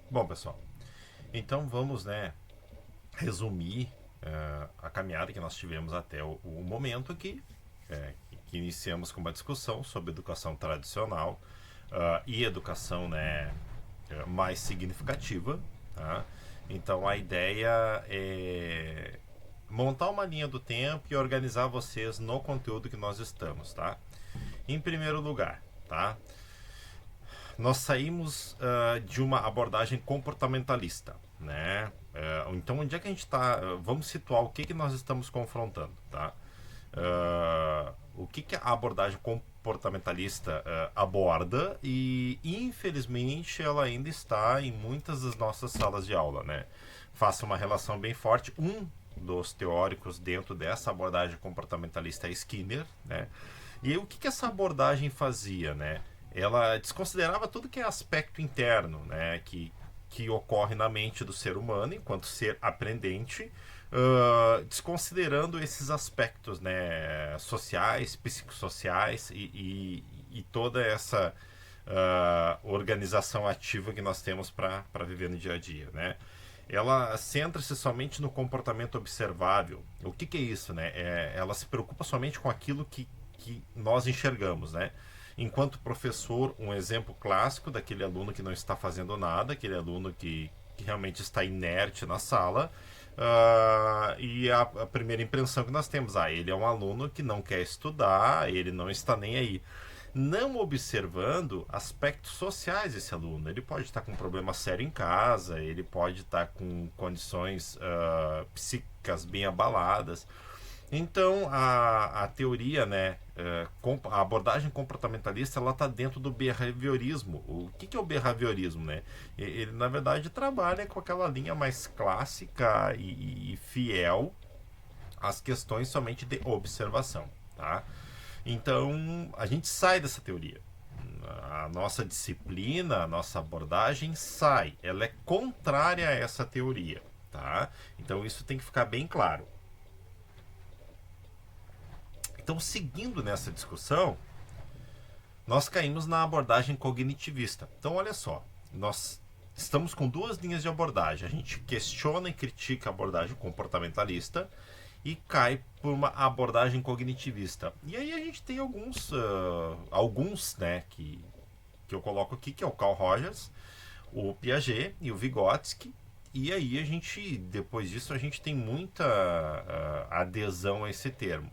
Bom, pessoal, então vamos, resumir a caminhada que nós tivemos até o momento aqui, que iniciamos com uma discussão sobre educação tradicional e educação, mais significativa, tá? Então a ideia é montar uma linha do tempo e organizar vocês no conteúdo que nós estamos, tá? Em primeiro lugar, tá? Nós saímos de uma abordagem comportamentalista, né? Então, onde é que a gente está? Vamos situar o que nós estamos confrontando, tá? O que a abordagem comportamentalista aborda e, infelizmente, ela ainda está em muitas das nossas salas de aula, né? Faça uma relação bem forte. Um dos teóricos dentro dessa abordagem comportamentalista é Skinner, né? E aí, o que essa abordagem fazia, né? Ela desconsiderava tudo que é aspecto interno, né? Que ocorre na mente do ser humano enquanto ser aprendente, desconsiderando esses aspectos, né? Sociais, psicossociais e toda essa organização ativa que nós temos para viver no dia a dia, né? Ela centra-se somente no comportamento observável. O que é isso, né? Ela se preocupa somente com aquilo que nós enxergamos, né? Enquanto professor, um exemplo clássico daquele aluno que não está fazendo nada, aquele aluno que realmente está inerte na sala, e a primeira impressão que nós temos, ele é um aluno que não quer estudar, ele não está nem aí, não observando aspectos sociais desse aluno. Ele pode estar com um problema sério em casa, ele pode estar com condições psíquicas bem abaladas. Então, a teoria, a abordagem comportamentalista, ela está dentro do behaviorismo. O que é o behaviorismo, né? Ele, na verdade, trabalha com aquela linha mais clássica e fiel às questões somente de observação, tá? Então, a gente sai dessa teoria. A nossa disciplina, a nossa abordagem sai. Ela é contrária a essa teoria, tá? Então, isso tem que ficar bem claro. Então, seguindo nessa discussão, nós caímos na abordagem cognitivista. Então, olha só, nós estamos com duas linhas de abordagem. A gente questiona e critica a abordagem comportamentalista e cai por uma abordagem cognitivista. E aí a gente tem alguns, né, que eu coloco aqui, que é o Carl Rogers, o Piaget e o Vygotsky. E aí depois disso, a gente tem muita adesão a esse termo.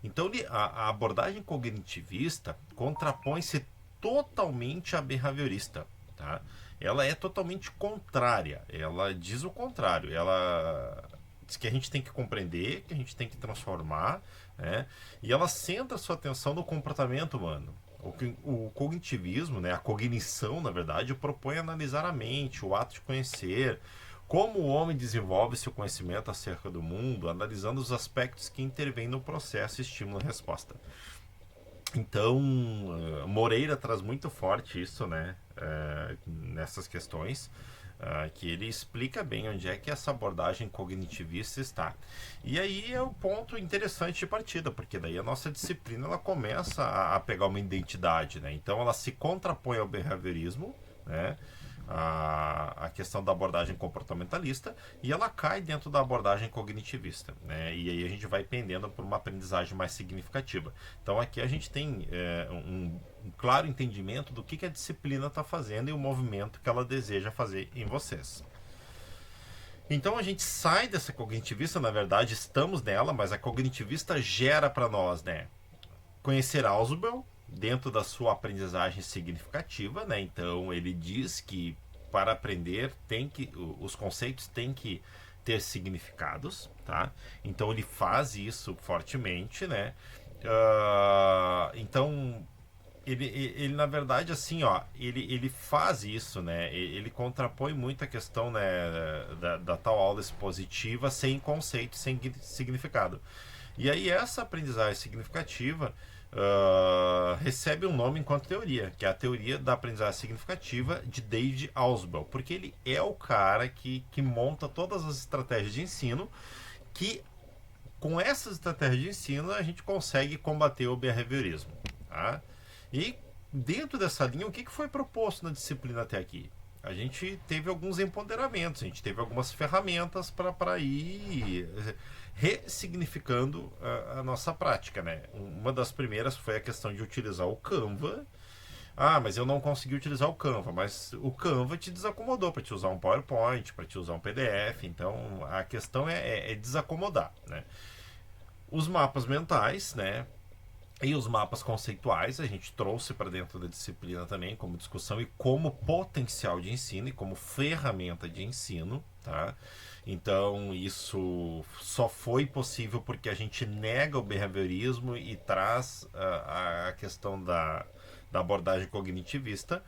Então, a abordagem cognitivista contrapõe-se totalmente à behaviorista, tá? Ela é totalmente contrária, ela diz o contrário, ela diz que a gente tem que compreender, que a gente tem que transformar, né? E ela centra sua atenção no comportamento humano. O cognitivismo, né, a cognição, na verdade, propõe analisar a mente, o ato de conhecer, como o homem desenvolve seu conhecimento acerca do mundo, analisando os aspectos que intervêm no processo estímulo-resposta. Então, Moreira traz muito forte isso, né, nessas questões, que ele explica bem onde é que essa abordagem cognitivista está. E aí é o ponto interessante de partida, porque daí a nossa disciplina ela começa a pegar uma identidade, né? Então ela se contrapõe ao behaviorismo, né? A questão da abordagem comportamentalista e ela cai dentro da abordagem cognitivista, né? E aí a gente vai pendendo por uma aprendizagem mais significativa. Então aqui a gente tem um claro entendimento do que a disciplina está fazendo e o movimento que ela deseja fazer em vocês. Então a gente sai dessa cognitivista, na verdade estamos nela, mas a cognitivista gera para nós, né? Conhecer Ausubel dentro da sua aprendizagem significativa, né? Então ele diz que para aprender os conceitos têm que ter significados, tá? Então ele faz isso fortemente, né? Então ele na verdade assim, ele faz isso, né? Ele contrapõe muito a questão, né, da tal aula expositiva sem conceito, sem significado. E aí essa aprendizagem significativa recebe um nome enquanto teoria, que é a teoria da aprendizagem significativa de David Ausubel, porque ele é o cara que monta todas as estratégias de ensino que com essas estratégias de ensino a gente consegue combater o behaviorismo, tá? E dentro dessa linha, o que foi proposto na disciplina até aqui? a gente teve alguns empoderamentos, a gente teve algumas ferramentas para ir ressignificando a nossa prática, né? Uma das primeiras foi a questão de utilizar o Canva. Ah, mas eu não consegui utilizar o Canva, mas o Canva te desacomodou para te usar um PowerPoint, para te usar um PDF, então a questão é desacomodar, né? Os mapas mentais, né? E os mapas conceituais a gente trouxe para dentro da disciplina também como discussão e como potencial de ensino e como ferramenta de ensino, tá? Então isso só foi possível porque a gente nega o behaviorismo e traz a questão da abordagem cognitivista.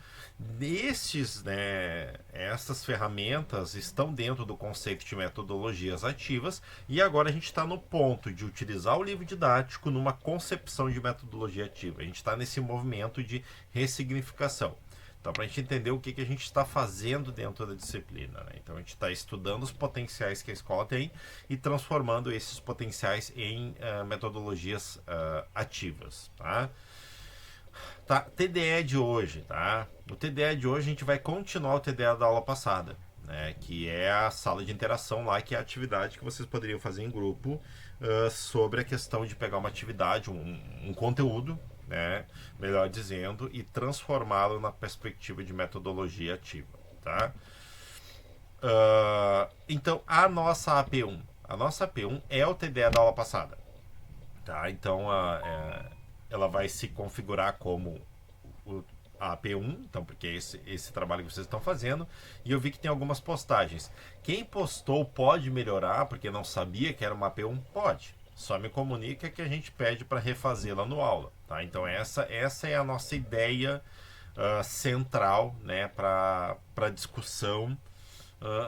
Essas ferramentas estão dentro do conceito de metodologias ativas e agora a gente está no ponto de utilizar o livro didático numa concepção de metodologia ativa. A gente está nesse movimento de ressignificação. Então, para a gente entender o que a gente está fazendo dentro da disciplina, né? Então, a gente está estudando os potenciais que a escola tem e transformando esses potenciais em metodologias ativas, tá? Tá, TDE de hoje, tá? O TDE de hoje a gente vai continuar o TDE da aula passada, né? Que é a sala de interação lá, que é a atividade que vocês poderiam fazer em grupo sobre a questão de pegar uma atividade, um conteúdo, né? Melhor dizendo, e transformá-lo na perspectiva de metodologia ativa, tá? Então, a nossa AP1 é o TDE da aula passada, tá? Então, ela vai se configurar como a AP1, então, porque é esse trabalho que vocês estão fazendo, e eu vi que tem algumas postagens. Quem postou pode melhorar, porque não sabia que era uma AP1? Pode. Só me comunica que a gente pede para refazê-la no aula, tá? Então, essa é a nossa ideia central, né, para a discussão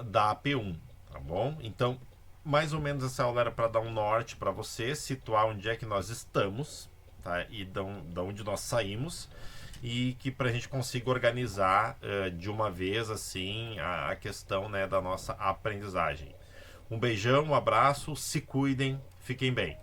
da AP1, tá bom? Então, mais ou menos essa aula era para dar um norte para você, situar onde é que nós estamos, tá? E da onde nós saímos, e que para a gente consiga organizar de uma vez assim a questão, né, da nossa aprendizagem. Um beijão, um abraço, se cuidem, fiquem bem.